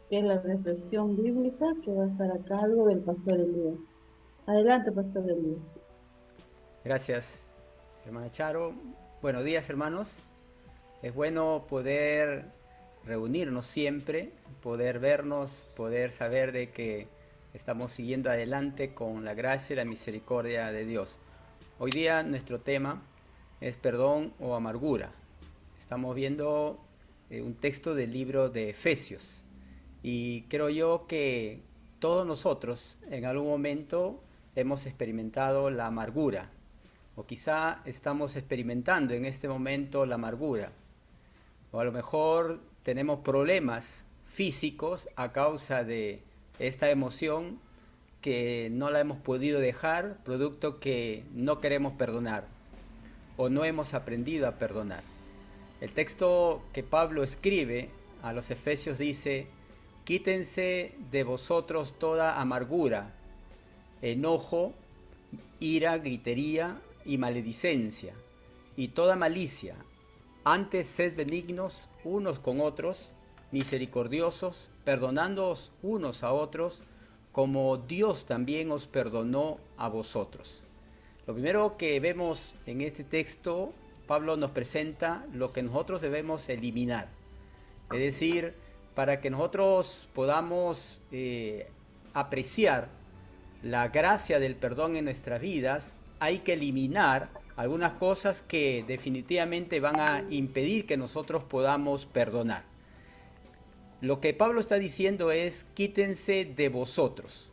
que es la reflexión bíblica que va a estar a cargo del pastor Elías. Adelante, pastor Elías. Gracias, hermana Charo. Buenos días, hermanos. Es bueno poder reunirnos siempre, poder vernos, poder saber de que estamos siguiendo adelante con la gracia y la misericordia de Dios. Hoy día nuestro tema es perdón o amargura. Estamos viendo un texto del libro de Efesios y creo yo que todos nosotros en algún momento hemos experimentado la amargura o quizá estamos experimentando en este momento la amargura o a lo mejor tenemos problemas físicos a causa de esta emoción que no la hemos podido dejar, producto que no queremos perdonar o no hemos aprendido a perdonar. El texto que Pablo escribe a los Efesios dice: quítense de vosotros toda amargura, enojo, ira, gritería y maledicencia, y toda malicia. Antes sed benignos unos con otros, misericordiosos, perdonándoos unos a otros, como Dios también os perdonó a vosotros. Lo primero que vemos en este texto, Pablo nos presenta lo que nosotros debemos eliminar. Es decir, para que nosotros podamos apreciar la gracia del perdón en nuestras vidas, hay que eliminar algunas cosas que definitivamente van a impedir que nosotros podamos perdonar. Lo que Pablo está diciendo es: quítense de vosotros.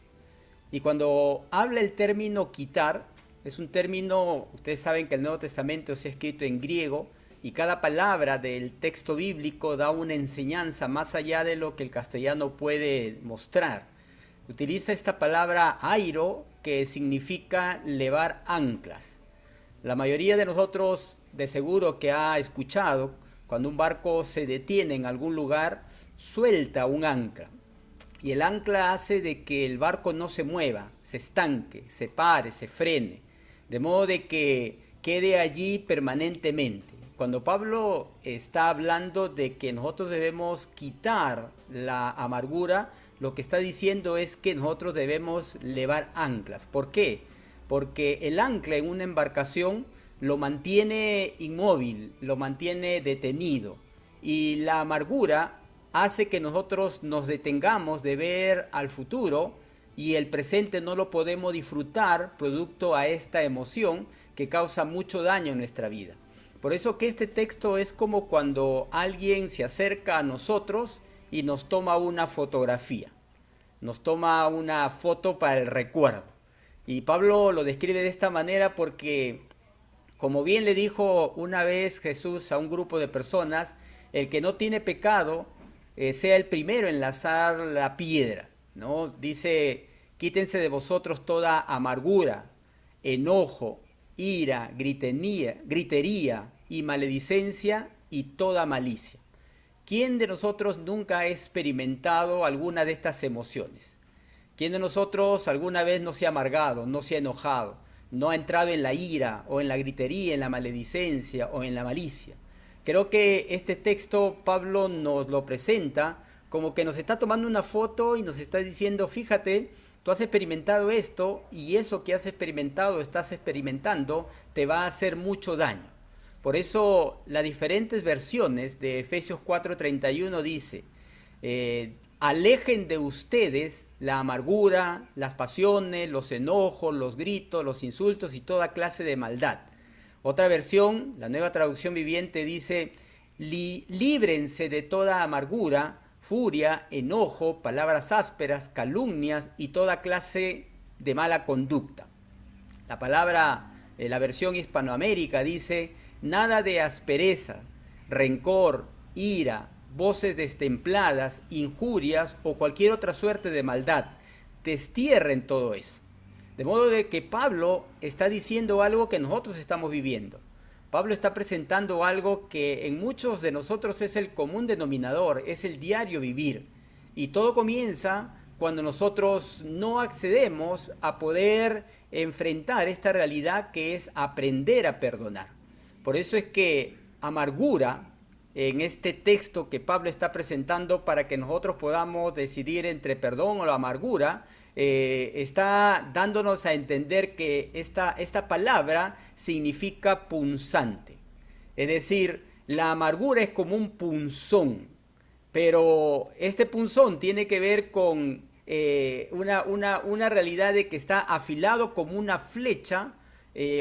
Y cuando habla el término quitar, es un término, ustedes saben que el Nuevo Testamento es escrito en griego y cada palabra del texto bíblico da una enseñanza más allá de lo que el castellano puede mostrar. Utiliza esta palabra airo, que significa levar anclas. La mayoría de nosotros de seguro que ha escuchado cuando un barco se detiene en algún lugar, suelta un ancla. Y el ancla hace de que el barco no se mueva, se estanque, se pare, se frene, de modo de que quede allí permanentemente. Cuando Pablo está hablando de que nosotros debemos quitar la amargura, lo que está diciendo es que nosotros debemos levar anclas. ¿Por qué? Porque el ancla en una embarcación lo mantiene inmóvil, lo mantiene detenido. Y la amargura hace que nosotros nos detengamos de ver al futuro y el presente no lo podemos disfrutar producto a esta emoción que causa mucho daño en nuestra vida. Por eso que este texto es como cuando alguien se acerca a nosotros y nos toma una fotografía, nos toma una foto para el recuerdo. Y Pablo lo describe de esta manera porque, como bien le dijo una vez Jesús a un grupo de personas, el que no tiene pecado sea el primero en lanzar la piedra, ¿no? Dice: quítense de vosotros toda amargura, enojo, ira, gritería y maledicencia y toda malicia. ¿Quién de nosotros nunca ha experimentado alguna de estas emociones? ¿Quién de nosotros alguna vez no se ha amargado, no se ha enojado, no ha entrado en la ira o en la gritería, en la maledicencia o en la malicia? Creo que este texto Pablo nos lo presenta como que nos está tomando una foto y nos está diciendo: fíjate, tú has experimentado esto y eso que has experimentado, estás experimentando, te va a hacer mucho daño. Por eso las diferentes versiones de Efesios 4:31 dice: alejen de ustedes la amargura, las pasiones, los enojos, los gritos, los insultos y toda clase de maldad. Otra versión, la Nueva Traducción Viviente, dice: líbrense de toda amargura, furia, enojo, palabras ásperas, calumnias y toda clase de mala conducta. La palabra, la versión Hispanoamérica dice: nada de aspereza, rencor, ira, voces destempladas, injurias o cualquier otra suerte de maldad. Destierren todo eso. De modo de que Pablo está diciendo algo que nosotros estamos viviendo. Pablo está presentando algo que en muchos de nosotros es el común denominador, es el diario vivir. Y todo comienza cuando nosotros no accedemos a poder enfrentar esta realidad que es aprender a perdonar. Por eso es que amargura en este texto que Pablo está presentando para que nosotros podamos decidir entre perdón o la amargura, está dándonos a entender que esta palabra significa punzante. Es decir, la amargura es como un punzón, pero este punzón tiene que ver con una realidad de que está afilado como una flecha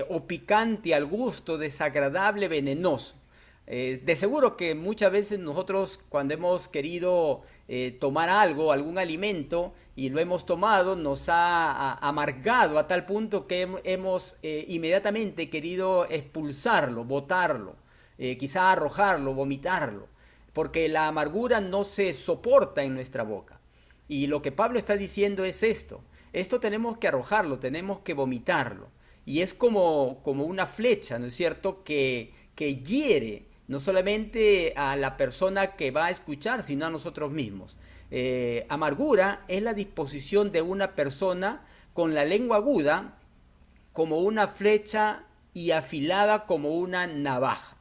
o picante al gusto, desagradable, venenoso. De seguro que muchas veces nosotros cuando hemos querido tomar algo, algún alimento, y lo hemos tomado, nos ha amargado a tal punto que hemos inmediatamente querido expulsarlo, botarlo, quizá arrojarlo, vomitarlo, porque la amargura no se soporta en nuestra boca. Y lo que Pablo está diciendo es esto tenemos que arrojarlo, tenemos que vomitarlo. Y es como una flecha, ¿no es cierto?, que hiere no solamente a la persona que va a escuchar, sino a nosotros mismos. Amargura es la disposición de una persona con la lengua aguda como una flecha y afilada como una navaja.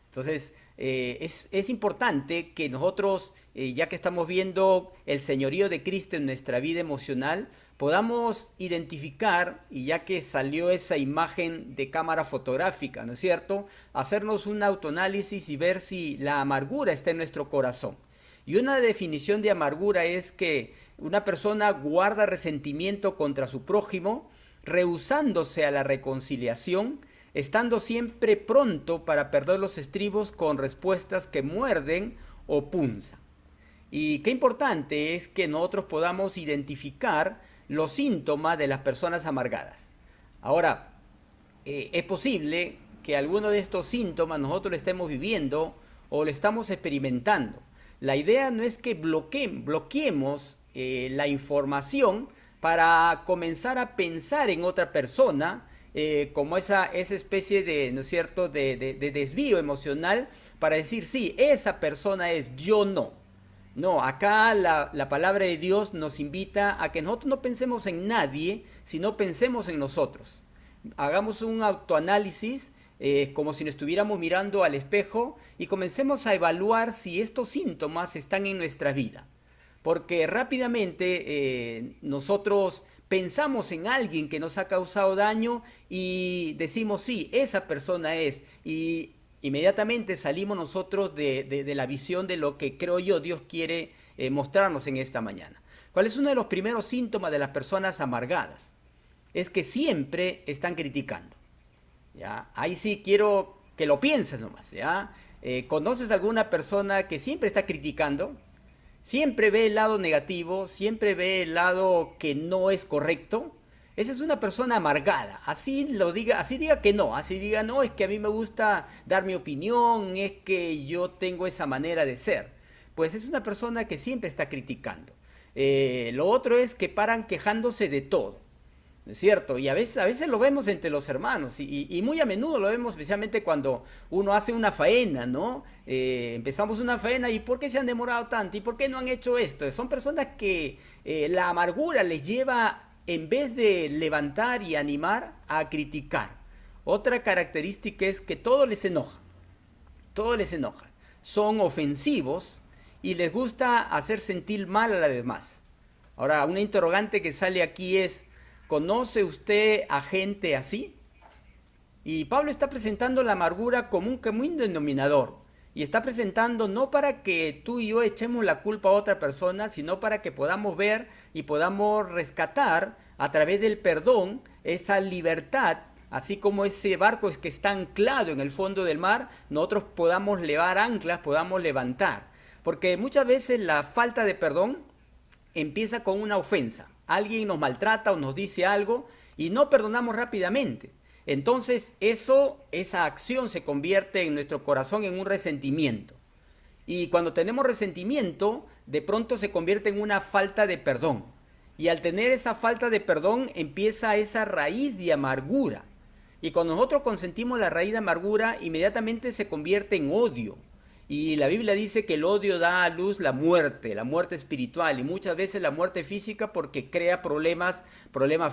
Entonces, es importante que nosotros, ya que estamos viendo el señorío de Cristo en nuestra vida emocional, podamos identificar, y ya que salió esa imagen de cámara fotográfica, ¿no es cierto?, hacernos un autoanálisis y ver si la amargura está en nuestro corazón. Y una definición de amargura es que una persona guarda resentimiento contra su prójimo, rehusándose a la reconciliación, estando siempre pronto para perder los estribos con respuestas que muerden o punzan. Y qué importante es que nosotros podamos identificar los síntomas de las personas amargadas. Ahora, es posible que alguno de estos síntomas nosotros lo estemos viviendo o lo estamos experimentando. La idea no es que bloqueemos la información para comenzar a pensar en otra persona, como esa especie de, ¿no es cierto?, de desvío emocional para decir, sí, esa persona es, yo no. No, acá la palabra de Dios nos invita a que nosotros no pensemos en nadie, sino pensemos en nosotros. Hagamos un autoanálisis, como si nos estuviéramos mirando al espejo, y comencemos a evaluar si estos síntomas están en nuestra vida. Porque rápidamente nosotros pensamos en alguien que nos ha causado daño y decimos, sí, esa persona es, y inmediatamente salimos nosotros de la visión de lo que creo yo Dios quiere mostrarnos en esta mañana. ¿Cuál es uno de los primeros síntomas de las personas amargadas? Es que siempre están criticando. ¿Ya? Ahí sí quiero que lo pienses nomás. ¿Ya? ¿Conoces alguna persona que siempre está criticando? Siempre ve el lado negativo, siempre ve el lado que no es correcto. Esa es una persona amargada. Así lo diga, así diga que no, así diga no, es que a mí me gusta dar mi opinión, es que yo tengo esa manera de ser. Pues es una persona que siempre está criticando. Lo otro es que paran quejándose de todo. ¿No es cierto? Y a veces lo vemos entre los hermanos y muy a menudo lo vemos especialmente cuando uno hace una faena, ¿no? Empezamos una faena y ¿por qué se han demorado tanto? ¿Y por qué no han hecho esto? Son personas que la amargura les lleva, en vez de levantar y animar, a criticar. Otra característica es que todo les enoja, todo les enoja. Son ofensivos y les gusta hacer sentir mal a los demás. Ahora, una interrogante que sale aquí es, ¿conoce usted a gente así? Y Pablo está presentando la amargura como un común denominador. Y está presentando no para que tú y yo echemos la culpa a otra persona, sino para que podamos ver y podamos rescatar a través del perdón esa libertad, así como ese barco es que está anclado en el fondo del mar, nosotros podamos levar anclas, podamos levantar. Porque muchas veces la falta de perdón empieza con una ofensa. Alguien nos maltrata o nos dice algo y no perdonamos rápidamente. Entonces esa acción se convierte en nuestro corazón en un resentimiento. Y cuando tenemos resentimiento, de pronto se convierte en una falta de perdón. Y al tener esa falta de perdón, empieza esa raíz de amargura. Y cuando nosotros consentimos la raíz de amargura, inmediatamente se convierte en odio. Y la Biblia dice que el odio da a luz la muerte espiritual y muchas veces la muerte física porque crea problemas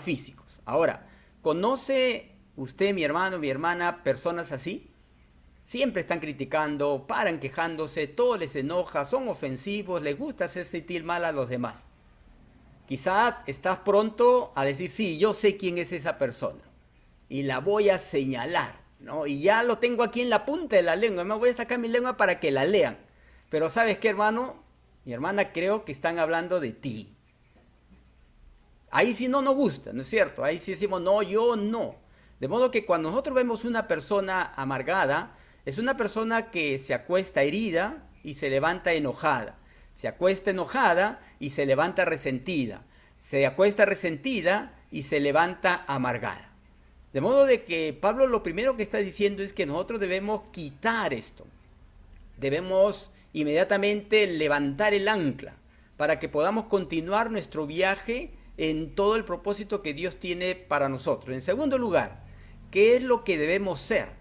físicos. Ahora, ¿conoce usted, mi hermano, mi hermana, personas así? Siempre están criticando, paran quejándose, todo les enoja, son ofensivos, les gusta hacer sentir mal a los demás. Quizá estás pronto a decir, sí, yo sé quién es esa persona y la voy a señalar, ¿no? Y ya lo tengo aquí en la punta de la lengua, me voy a sacar mi lengua para que la lean. Pero ¿sabes qué, hermano? Mi hermana, creo que están hablando de ti. Ahí sí no nos gusta, ¿no es cierto? Ahí sí decimos, no, yo no. De modo que cuando nosotros vemos una persona amargada, es una persona que se acuesta herida y se levanta enojada. Se acuesta enojada y se levanta resentida. Se acuesta resentida y se levanta amargada. De modo de que Pablo lo primero que está diciendo es que nosotros debemos quitar esto. Debemos inmediatamente levantar el ancla para que podamos continuar nuestro viaje en todo el propósito que Dios tiene para nosotros. En segundo lugar, ¿qué es lo que debemos ser?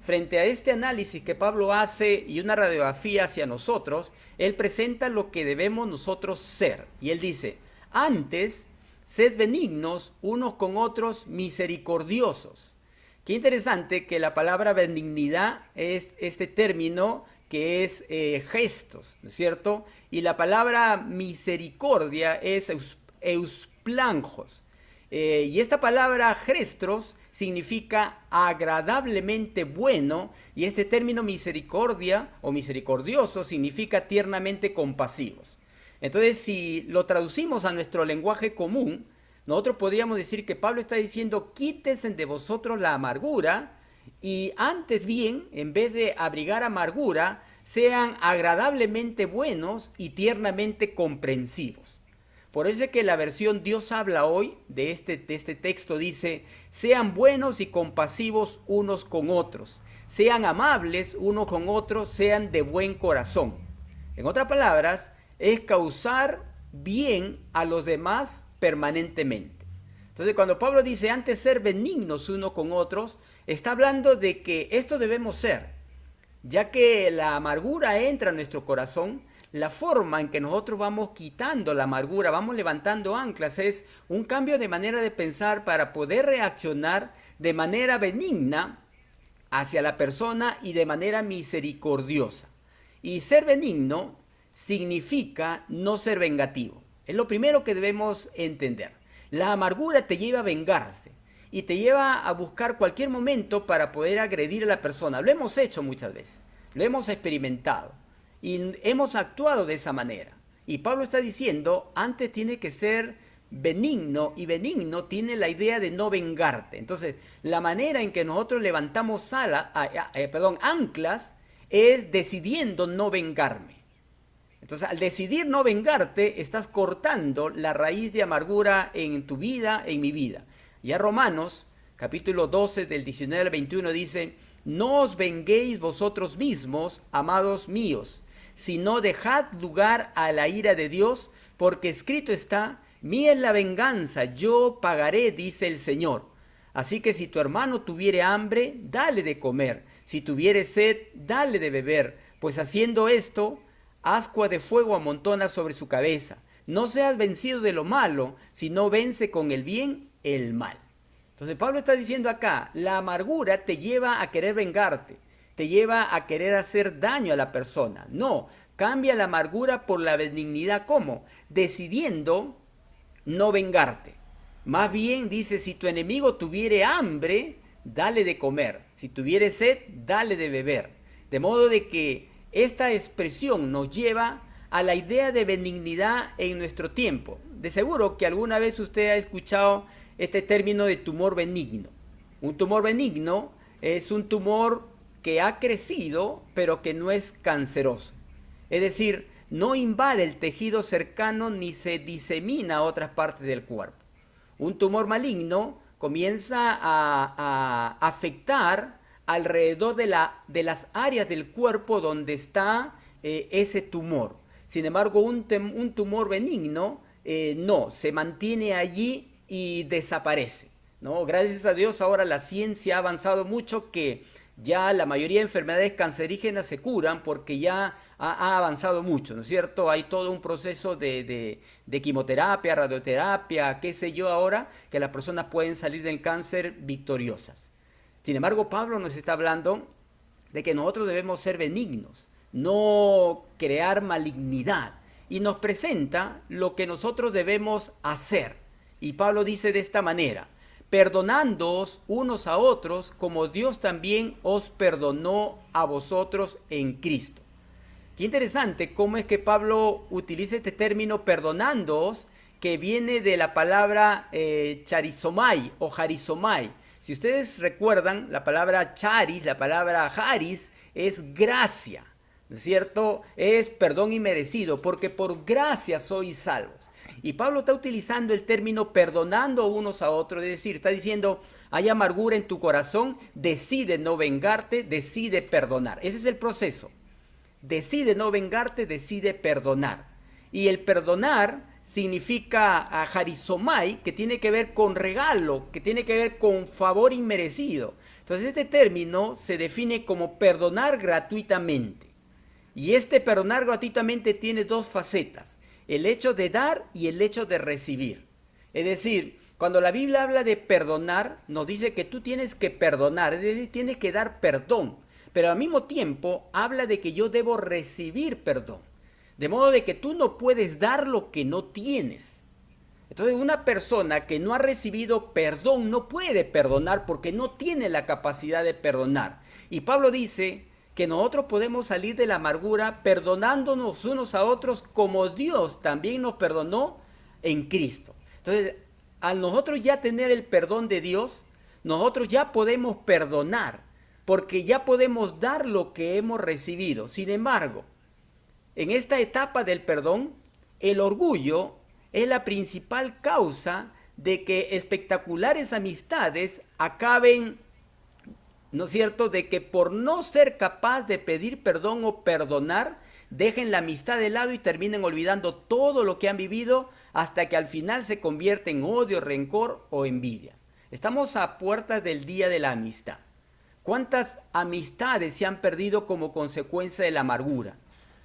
Frente a este análisis que Pablo hace y una radiografía hacia nosotros, él presenta lo que debemos nosotros ser. Y él dice, antes, sed benignos unos con otros, misericordiosos. Qué interesante que la palabra benignidad es este término que es gestos, ¿no es cierto? Y la palabra misericordia es eusplanjos. Y esta palabra gestros significa agradablemente bueno, y este término misericordia o misericordioso significa tiernamente compasivos. Entonces, si lo traducimos a nuestro lenguaje común, nosotros podríamos decir que Pablo está diciendo, quítense de vosotros la amargura, y antes bien, en vez de abrigar amargura, sean agradablemente buenos y tiernamente comprensivos. Por eso es que la versión Dios habla hoy de este texto dice, sean buenos y compasivos unos con otros, sean amables unos con otros, sean de buen corazón. En otras palabras, es causar bien a los demás permanentemente. Entonces, cuando Pablo dice antes ser benignos unos con otros, está hablando de que esto debemos ser, ya que la amargura entra en nuestro corazón. La forma en que nosotros vamos quitando la amargura, vamos levantando anclas, es un cambio de manera de pensar para poder reaccionar de manera benigna hacia la persona y de manera misericordiosa. Y ser benigno significa no ser vengativo. Es lo primero que debemos entender. La amargura te lleva a vengarse y te lleva a buscar cualquier momento para poder agredir a la persona. Lo hemos hecho muchas veces, lo hemos experimentado. Y hemos actuado de esa manera. Y Pablo está diciendo, antes tiene que ser benigno, y benigno tiene la idea de no vengarte. Entonces, la manera en que nosotros levantamos anclas es decidiendo no vengarme. Entonces, al decidir no vengarte, estás cortando la raíz de amargura en tu vida, en mi vida. Ya Romanos, capítulo 12, del 19 al 21, dice, no os venguéis vosotros mismos, amados míos, sino dejad lugar a la ira de Dios, porque escrito está, mía es la venganza, yo pagaré, dice el Señor. Así que si tu hermano tuviere hambre, dale de comer, si tuviere sed, dale de beber, pues haciendo esto, ascua de fuego amontona sobre su cabeza. No seas vencido de lo malo, sino vence con el bien el mal. Entonces Pablo está diciendo acá, la amargura te lleva a querer vengarte, te lleva a querer hacer daño a la persona. No, cambia la amargura por la benignidad. ¿Cómo? Decidiendo no vengarte. Más bien dice, si tu enemigo tuviere hambre, dale de comer. Si tuviere sed, dale de beber. De modo de que esta expresión nos lleva a la idea de benignidad en nuestro tiempo. De seguro que alguna vez usted ha escuchado este término de tumor benigno. Un tumor benigno es un tumor que ha crecido, pero que no es canceroso. Es decir, no invade el tejido cercano ni se disemina a otras partes del cuerpo. Un tumor maligno comienza a afectar alrededor de las áreas del cuerpo donde está ese tumor. Sin embargo, un tumor benigno no, se mantiene allí y desaparece, ¿no? Gracias a Dios ahora la ciencia ha avanzado mucho, que ya la mayoría de enfermedades cancerígenas se curan porque ya ha avanzado mucho, ¿no es cierto? Hay todo un proceso de quimioterapia, radioterapia, qué sé yo ahora, que las personas pueden salir del cáncer victoriosas. Sin embargo, Pablo nos está hablando de que nosotros debemos ser benignos, no crear malignidad. Y nos presenta lo que nosotros debemos hacer. Y Pablo dice de esta manera: perdonándoos unos a otros como Dios también os perdonó a vosotros en Cristo. Qué interesante cómo es que Pablo utiliza este término perdonándoos, que viene de la palabra charizomai o jarizomai. Si ustedes recuerdan, la palabra charis, la palabra charis, es gracia, ¿no es cierto? Es perdón inmerecido, porque por gracia sois salvos. Y Pablo está utilizando el término perdonando unos a otros, es decir, está diciendo: hay amargura en tu corazón, decide no vengarte, decide perdonar. Ese es el proceso. Decide no vengarte, decide perdonar. Y el perdonar significa harizomai, que tiene que ver con regalo, que tiene que ver con favor inmerecido. Entonces este término se define como perdonar gratuitamente. Y este perdonar gratuitamente tiene dos facetas: el hecho de dar y el hecho de recibir. Es decir, cuando la Biblia habla de perdonar, nos dice que tú tienes que perdonar, es decir, tienes que dar perdón. Pero al mismo tiempo habla de que yo debo recibir perdón. De modo de que tú no puedes dar lo que no tienes. Entonces una persona que no ha recibido perdón no puede perdonar porque no tiene la capacidad de perdonar. Y Pablo dice que nosotros podemos salir de la amargura perdonándonos unos a otros como Dios también nos perdonó en Cristo. Entonces, al nosotros ya tener el perdón de Dios, nosotros ya podemos perdonar, porque ya podemos dar lo que hemos recibido. Sin embargo, en esta etapa del perdón, el orgullo es la principal causa de que espectaculares amistades acaben, ¿no es cierto?, de que por no ser capaz de pedir perdón o perdonar, dejen la amistad de lado y terminen olvidando todo lo que han vivido, hasta que al final se convierte en odio, rencor o envidia. Estamos a puertas del día de la amistad. ¿Cuántas amistades se han perdido como consecuencia de la amargura?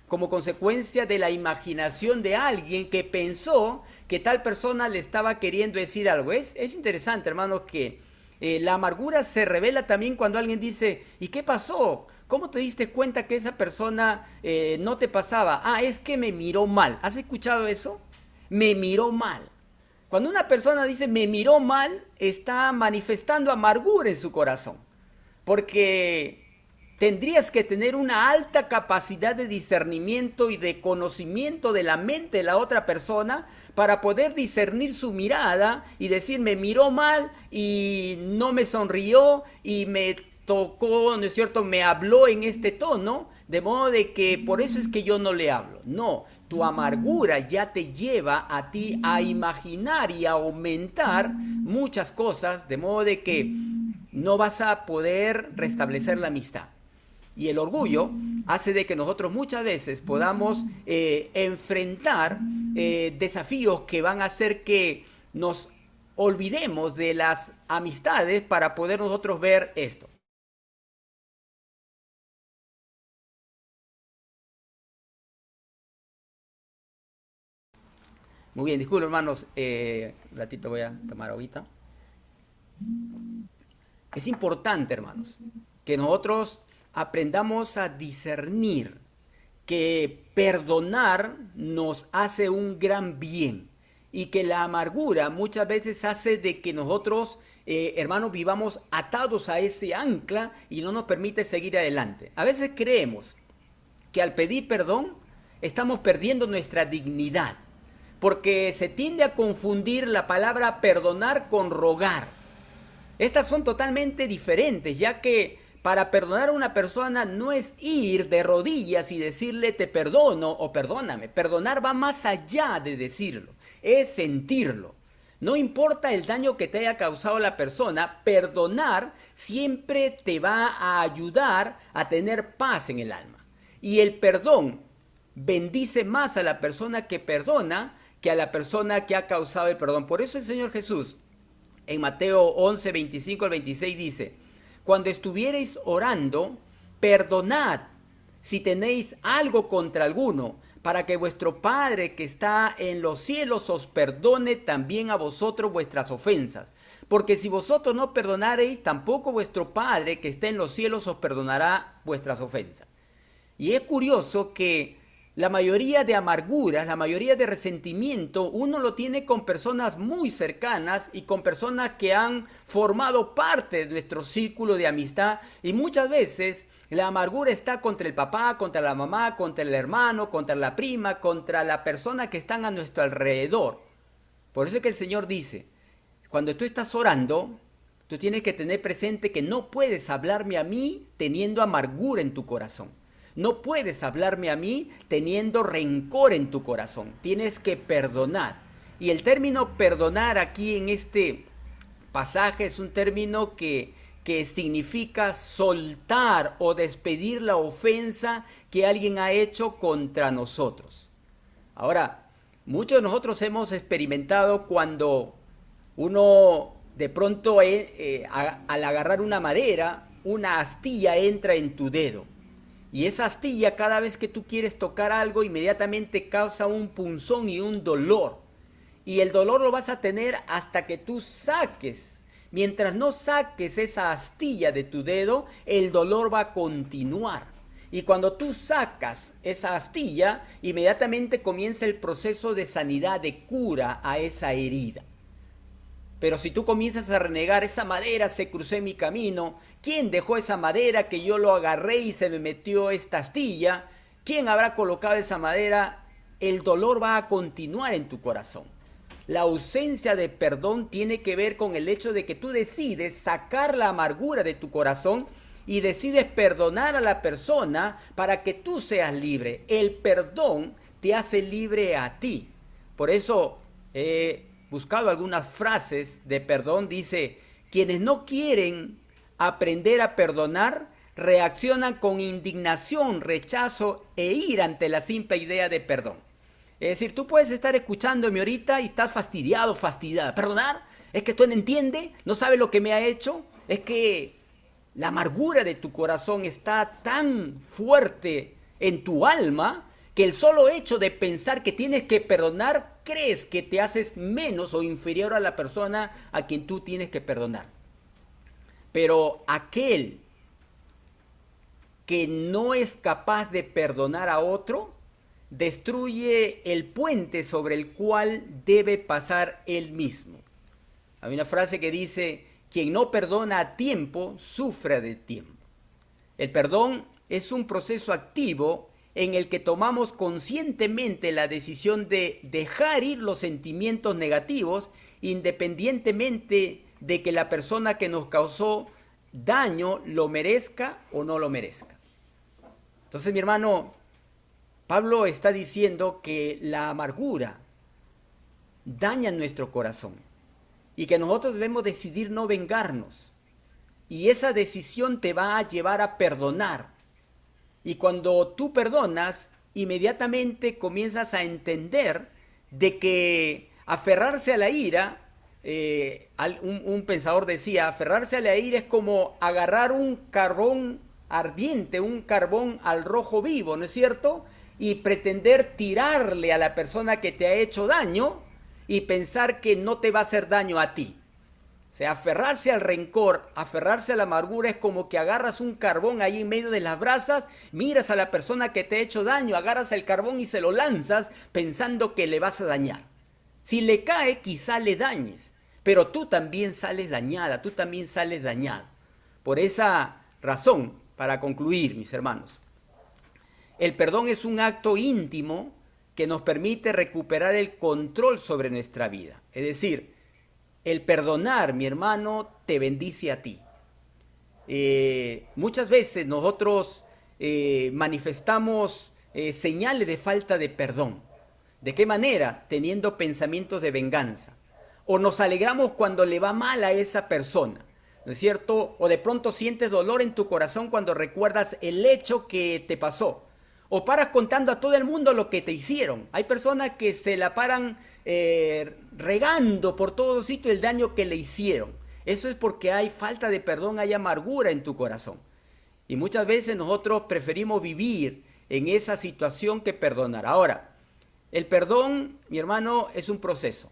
Como consecuencia de la imaginación de alguien que pensó que tal persona le estaba queriendo decir algo. Es interesante, hermanos, que la amargura se revela también cuando alguien dice: ¿y qué pasó? ¿Cómo te diste cuenta que esa persona no te pasaba? Ah, es que me miró mal. ¿Has escuchado eso? Me miró mal. Cuando una persona dice me miró mal, está manifestando amargura en su corazón. Porque tendrías que tener una alta capacidad de discernimiento y de conocimiento de la mente de la otra persona para poder discernir su mirada y decir: me miró mal y no me sonrió y me tocó, ¿no es cierto?, me habló en este tono, de modo de que por eso es que yo no le hablo. No, tu amargura ya te lleva a ti a imaginar y a aumentar muchas cosas, de modo de que no vas a poder restablecer la amistad. Y el orgullo hace de que nosotros muchas veces podamos enfrentar desafíos que van a hacer que nos olvidemos de las amistades para poder nosotros ver esto. Muy bien, disculpen, hermanos, un ratito voy a tomar agüita. Es importante, hermanos, que nosotros aprendamos a discernir que perdonar nos hace un gran bien y que la amargura muchas veces hace de que nosotros, hermanos, vivamos atados a ese ancla y no nos permite seguir adelante. A veces creemos que al pedir perdón estamos perdiendo nuestra dignidad, porque se tiende a confundir la palabra perdonar con rogar. Estas son totalmente diferentes, ya que para perdonar a una persona no es ir de rodillas y decirle te perdono o perdóname. Perdonar va más allá de decirlo, es sentirlo. No importa el daño que te haya causado la persona, perdonar siempre te va a ayudar a tener paz en el alma. Y el perdón bendice más a la persona que perdona que a la persona que ha causado el perdón. Por eso el Señor Jesús en Mateo 11, 25 al 26 dice: cuando estuviereis orando, perdonad si tenéis algo contra alguno, para que vuestro Padre que está en los cielos os perdone también a vosotros vuestras ofensas. Porque si vosotros no perdonareis, tampoco vuestro Padre que está en los cielos os perdonará vuestras ofensas. Y es curioso que la mayoría de amarguras, la mayoría de resentimiento, uno lo tiene con personas muy cercanas y con personas que han formado parte de nuestro círculo de amistad. Y muchas veces la amargura está contra el papá, contra la mamá, contra el hermano, contra la prima, contra la persona que están a nuestro alrededor. Por eso es que el Señor dice, cuando tú estás orando, tú tienes que tener presente que no puedes hablarme a mí teniendo amargura en tu corazón. No puedes hablarme a mí teniendo rencor en tu corazón. Tienes que perdonar. Y el término perdonar aquí en este pasaje es un término que significa soltar o despedir la ofensa que alguien ha hecho contra nosotros. Ahora, muchos de nosotros hemos experimentado cuando uno de pronto al agarrar una madera, una astilla entra en tu dedo. Y esa astilla, cada vez que tú quieres tocar algo, inmediatamente causa un punzón y un dolor. Y el dolor lo vas a tener hasta que tú saques. Mientras no saques esa astilla de tu dedo, el dolor va a continuar. Y cuando tú sacas esa astilla, inmediatamente comienza el proceso de sanidad, de cura a esa herida. Pero si tú comienzas a renegar, esa madera se cruzó en mi camino, ¿quién dejó esa madera que yo lo agarré y se me metió esta astilla? ¿Quién habrá colocado esa madera? El dolor va a continuar en tu corazón. La ausencia de perdón tiene que ver con el hecho de que tú decides sacar la amargura de tu corazón y decides perdonar a la persona para que tú seas libre. El perdón te hace libre a ti. Por eso buscado algunas frases de perdón, dice, quienes no quieren aprender a perdonar, reaccionan con indignación, rechazo e ira ante la simple idea de perdón. Es decir, tú puedes estar escuchándome ahorita y estás fastidiado, fastidiada. ¿Perdonar? ¿Es que tú no entiendes? ¿No sabes lo que me ha hecho? Es que la amargura de tu corazón está tan fuerte en tu alma que el solo hecho de pensar que tienes que perdonar, crees que te haces menos o inferior a la persona a quien tú tienes que perdonar. Pero aquel que no es capaz de perdonar a otro, destruye el puente sobre el cual debe pasar él mismo. Hay una frase que dice, quien no perdona a tiempo, sufre de tiempo. El perdón es un proceso activo en el que tomamos conscientemente la decisión de dejar ir los sentimientos negativos independientemente de que la persona que nos causó daño lo merezca o no lo merezca. Entonces, mi hermano, Pablo está diciendo que la amargura daña nuestro corazón y que nosotros debemos decidir no vengarnos. Y esa decisión te va a llevar a perdonar. Y cuando tú perdonas, inmediatamente comienzas a entender de que aferrarse a la ira, un pensador decía, aferrarse a la ira es como agarrar un carbón ardiente, un carbón al rojo vivo, ¿no es cierto? Y pretender tirarle a la persona que te ha hecho daño y pensar que no te va a hacer daño a ti. O sea, aferrarse al rencor, aferrarse a la amargura es como que agarras un carbón ahí en medio de las brasas, miras a la persona que te ha hecho daño, agarras el carbón y se lo lanzas pensando que le vas a dañar. Si le cae, quizá le dañes, pero tú también sales dañada, tú también sales dañado. Por esa razón, para concluir, mis hermanos, el perdón es un acto íntimo que nos permite recuperar el control sobre nuestra vida. Es decir, el perdonar, mi hermano, te bendice a ti. Muchas veces nosotros manifestamos señales de falta de perdón. ¿De qué manera? Teniendo pensamientos de venganza. O nos alegramos cuando le va mal a esa persona, ¿no es cierto? O de pronto sientes dolor en tu corazón cuando recuerdas el hecho que te pasó. O paras contando a todo el mundo lo que te hicieron. Hay personas que se la paran regando por todo sitio el daño que le hicieron. Eso es porque hay falta de perdón, hay amargura en tu corazón. Y muchas veces nosotros preferimos vivir en esa situación que perdonar. Ahora, el perdón, mi hermano, es un proceso.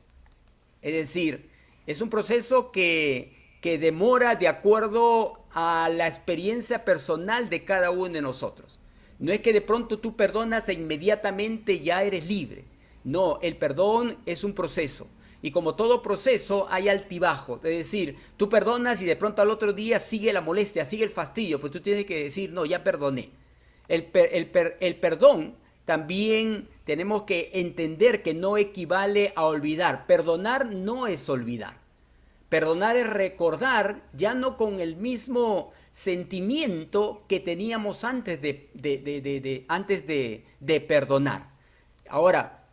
Es decir, es un proceso que demora de acuerdo a la experiencia personal de cada uno de nosotros. No es que de pronto tú perdonas e inmediatamente ya eres libre. No, el perdón es un proceso. Y como todo proceso hay altibajo. Es decir, tú perdonas y de pronto al otro día sigue la molestia, sigue el fastidio. Pues tú tienes que decir, no, ya perdoné. El perdón también tenemos que entender que no equivale a olvidar. Perdonar no es olvidar. Perdonar es recordar, ya no con el mismo sentimiento que teníamos antes de perdonar. Ahora,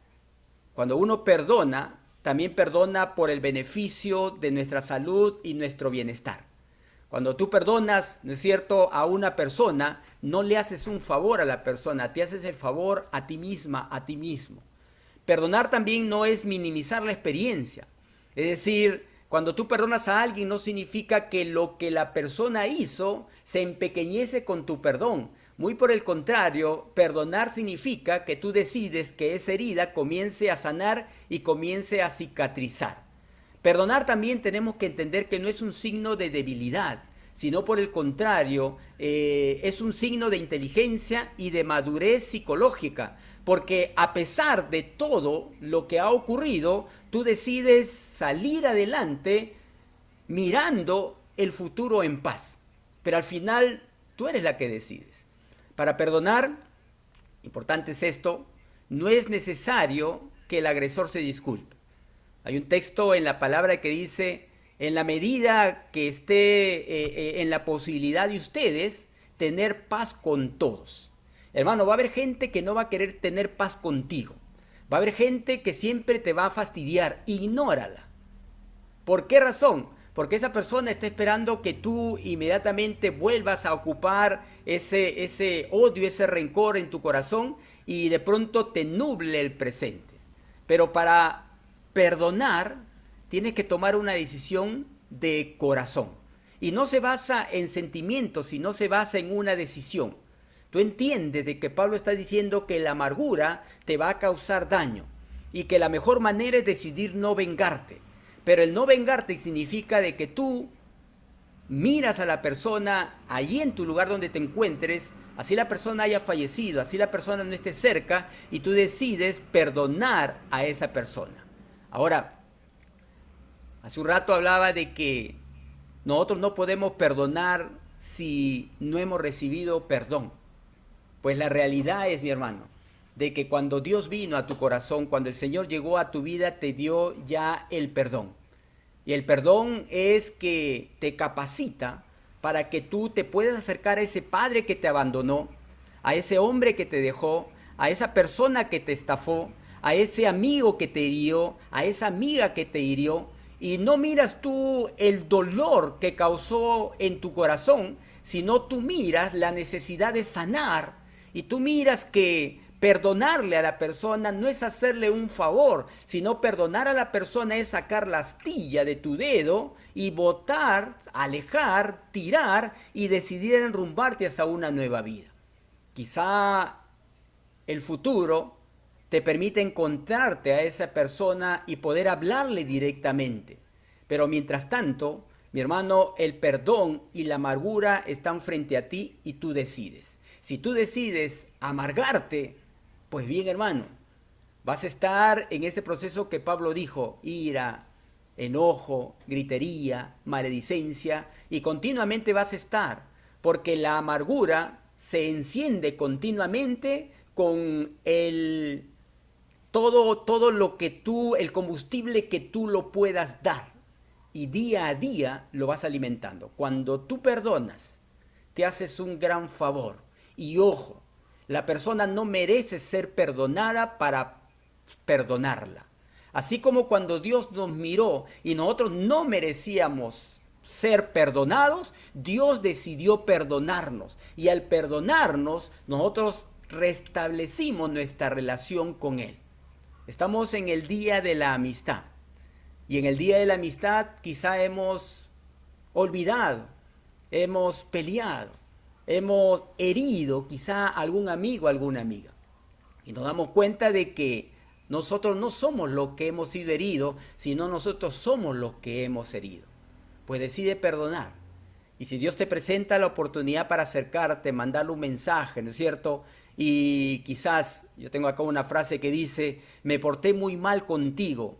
cuando uno perdona, también perdona por el beneficio de nuestra salud y nuestro bienestar. Cuando tú perdonas, ¿no es cierto?, a una persona, no le haces un favor a la persona, te haces el favor a ti misma, a ti mismo. Perdonar también no es minimizar la experiencia. Es decir, cuando tú perdonas a alguien no significa que lo que la persona hizo se empequeñece con tu perdón. Muy por el contrario, perdonar significa que tú decides que esa herida comience a sanar y comience a cicatrizar. Perdonar también tenemos que entender que no es un signo de debilidad, sino por el contrario, es un signo de inteligencia y de madurez psicológica, porque a pesar de todo lo que ha ocurrido, tú decides salir adelante mirando el futuro en paz. Pero al final, tú eres la que decides. Para perdonar, importante es esto, no es necesario que el agresor se disculpe. Hay un texto en la palabra que dice, en la medida que esté en la posibilidad de ustedes, tener paz con todos. Hermano, va a haber gente que no va a querer tener paz contigo. Va a haber gente que siempre te va a fastidiar. Ignórala. ¿Por qué razón? Porque esa persona está esperando que tú inmediatamente vuelvas a ocupar ese odio, ese rencor en tu corazón y de pronto te nuble el presente. Pero para perdonar, tienes que tomar una decisión de corazón. Y no se basa en sentimientos, sino se basa en una decisión. Tú entiendes de que Pablo está diciendo que la amargura te va a causar daño y que la mejor manera es decidir no vengarte. Pero el no vengarte significa de que tú miras a la persona allí en tu lugar donde te encuentres, así la persona haya fallecido, así la persona no esté cerca, y tú decides perdonar a esa persona. Ahora, hace un rato hablaba de que nosotros no podemos perdonar si no hemos recibido perdón. Pues la realidad es, mi hermano, de que cuando Dios vino a tu corazón, cuando el Señor llegó a tu vida, te dio ya el perdón. Y el perdón es que te capacita para que tú te puedas acercar a ese padre que te abandonó, a ese hombre que te dejó, a esa persona que te estafó, a ese amigo que te hirió, a esa amiga que te hirió, y no miras tú el dolor que causó en tu corazón, sino tú miras la necesidad de sanar, y tú miras que perdonarle a la persona no es hacerle un favor, sino perdonar a la persona es sacar la astilla de tu dedo y botar, alejar, tirar y decidir enrumbarte hacia una nueva vida. Quizá el futuro te permite encontrarte a esa persona y poder hablarle directamente. Pero mientras tanto, mi hermano, el perdón y la amargura están frente a ti y tú decides. Si tú decides amargarte, pues bien, hermano, vas a estar en ese proceso que Pablo dijo, ira, enojo, gritería, maledicencia, y continuamente vas a estar, porque la amargura se enciende continuamente con todo lo que tú, el combustible que tú lo puedas dar, y día a día lo vas alimentando. Cuando tú perdonas, te haces un gran favor. Y ojo, la persona no merece ser perdonada para perdonarla. Así como cuando Dios nos miró y nosotros no merecíamos ser perdonados, Dios decidió perdonarnos. Y al perdonarnos, nosotros restablecimos nuestra relación con Él. Estamos en el día de la amistad. Y en el día de la amistad quizá hemos olvidado, hemos peleado, hemos herido quizá a algún amigo, a alguna amiga. Y nos damos cuenta de que nosotros no somos los que hemos sido heridos, sino nosotros somos los que hemos herido. Pues decide perdonar. Y si Dios te presenta la oportunidad para acercarte, mandarle un mensaje, ¿no es cierto? Y quizás, yo tengo acá una frase que dice, me porté muy mal contigo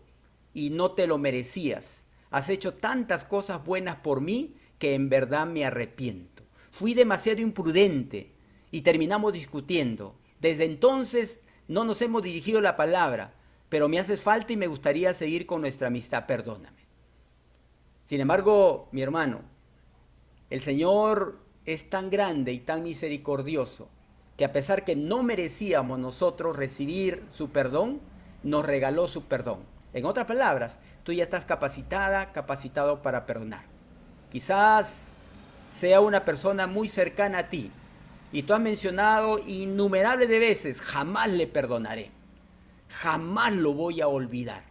y no te lo merecías. Has hecho tantas cosas buenas por mí que en verdad me arrepiento. Fui demasiado imprudente y terminamos discutiendo. Desde entonces no nos hemos dirigido la palabra, pero me haces falta y me gustaría seguir con nuestra amistad. Perdóname. Sin embargo, mi hermano, el Señor es tan grande y tan misericordioso que a pesar que no merecíamos nosotros recibir su perdón, nos regaló su perdón. En otras palabras, tú ya estás capacitada, capacitado para perdonar. Quizás sea una persona muy cercana a ti y tú has mencionado innumerables de veces, jamás le perdonaré, jamás lo voy a olvidar.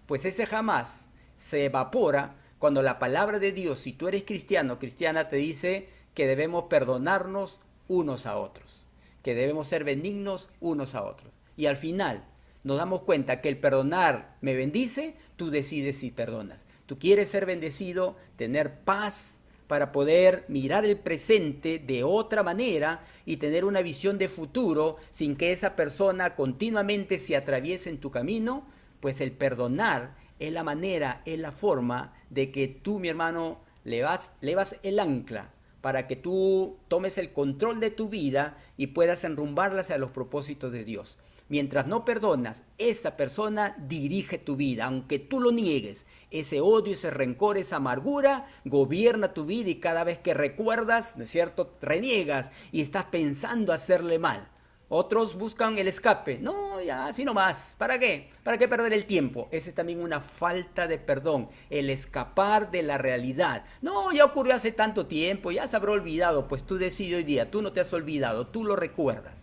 Pues ese jamás se evapora cuando la palabra de Dios, si tú eres cristiano, cristiana, te dice que debemos perdonarnos unos a otros, que debemos ser benignos unos a otros. Y al final nos damos cuenta que el perdonar me bendice, tú decides si perdonas. Tú quieres ser bendecido, tener paz para poder mirar el presente de otra manera y tener una visión de futuro sin que esa persona continuamente se atraviese en tu camino, pues el perdonar es la manera, es la forma de que tú, mi hermano, levas el ancla para que tú tomes el control de tu vida y puedas enrumbarla hacia los propósitos de Dios. Mientras no perdonas, esa persona dirige tu vida, aunque tú lo niegues. Ese odio, ese rencor, esa amargura gobierna tu vida y cada vez que recuerdas, ¿no es cierto?, reniegas y estás pensando hacerle mal. Otros buscan el escape. No, ya, así nomás. ¿Para qué? ¿Para qué perder el tiempo? Esa es también una falta de perdón. El escapar de la realidad. No, ya ocurrió hace tanto tiempo, ya se habrá olvidado. Pues tú decides hoy día, tú no te has olvidado, tú lo recuerdas.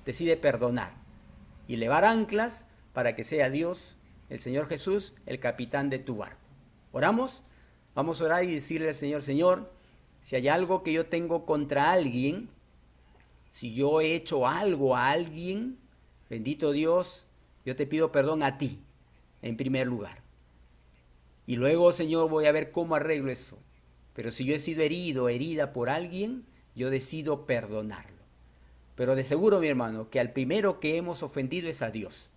Decide perdonar y levar anclas para que sea Dios, el Señor Jesús, el capitán de tu barco. ¿Oramos? Vamos a orar y decirle al Señor, Señor, si hay algo que yo tengo contra alguien, si yo he hecho algo a alguien, bendito Dios, yo te pido perdón a ti, en primer lugar. Y luego, Señor, voy a ver cómo arreglo eso. Pero si yo he sido herido, herida por alguien, yo decido perdonarlo. Pero de seguro, mi hermano, que al primero que hemos ofendido es a Dios.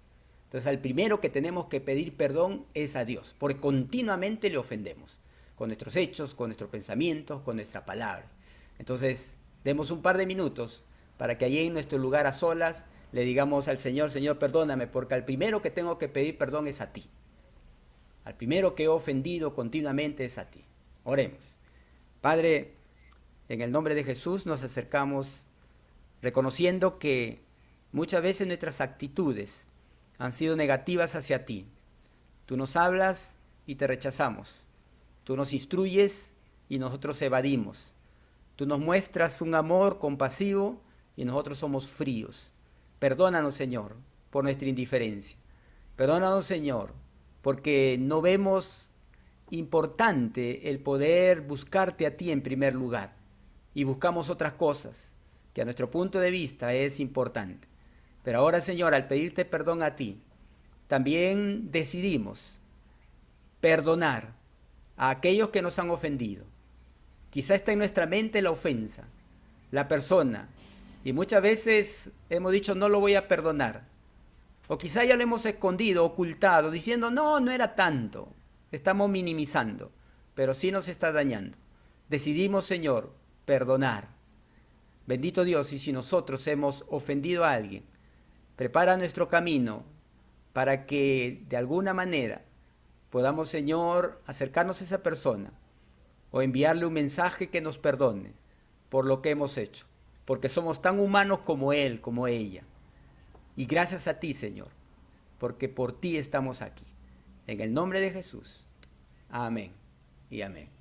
Entonces, al primero que tenemos que pedir perdón es a Dios, porque continuamente le ofendemos, con nuestros hechos, con nuestros pensamientos, con nuestra palabra. Entonces, demos un par de minutos para que allí en nuestro lugar a solas le digamos al Señor, Señor, perdóname, porque al primero que tengo que pedir perdón es a ti. Al primero que he ofendido continuamente es a ti. Oremos. Padre, en el nombre de Jesús nos acercamos reconociendo que muchas veces nuestras actitudes han sido negativas hacia ti. Tú nos hablas y te rechazamos. Tú nos instruyes y nosotros evadimos. Tú nos muestras un amor compasivo y nosotros somos fríos. Perdónanos, Señor, por nuestra indiferencia. Perdónanos, Señor, porque no vemos importante el poder buscarte a ti en primer lugar y buscamos otras cosas que a nuestro punto de vista es importante. Pero ahora, Señor, al pedirte perdón a ti, también decidimos perdonar a aquellos que nos han ofendido. Quizá está en nuestra mente la ofensa, la persona, y muchas veces hemos dicho no lo voy a perdonar. O quizá ya lo hemos escondido, ocultado, diciendo no, no era tanto. Estamos minimizando, pero sí nos está dañando. Decidimos, Señor, perdonar. Bendito Dios, y si nosotros hemos ofendido a alguien, prepara nuestro camino para que de alguna manera podamos, Señor, acercarnos a esa persona o enviarle un mensaje que nos perdone por lo que hemos hecho, porque somos tan humanos como él, como ella. Y gracias a ti, Señor, porque por ti estamos aquí. En el nombre de Jesús. Amén y amén.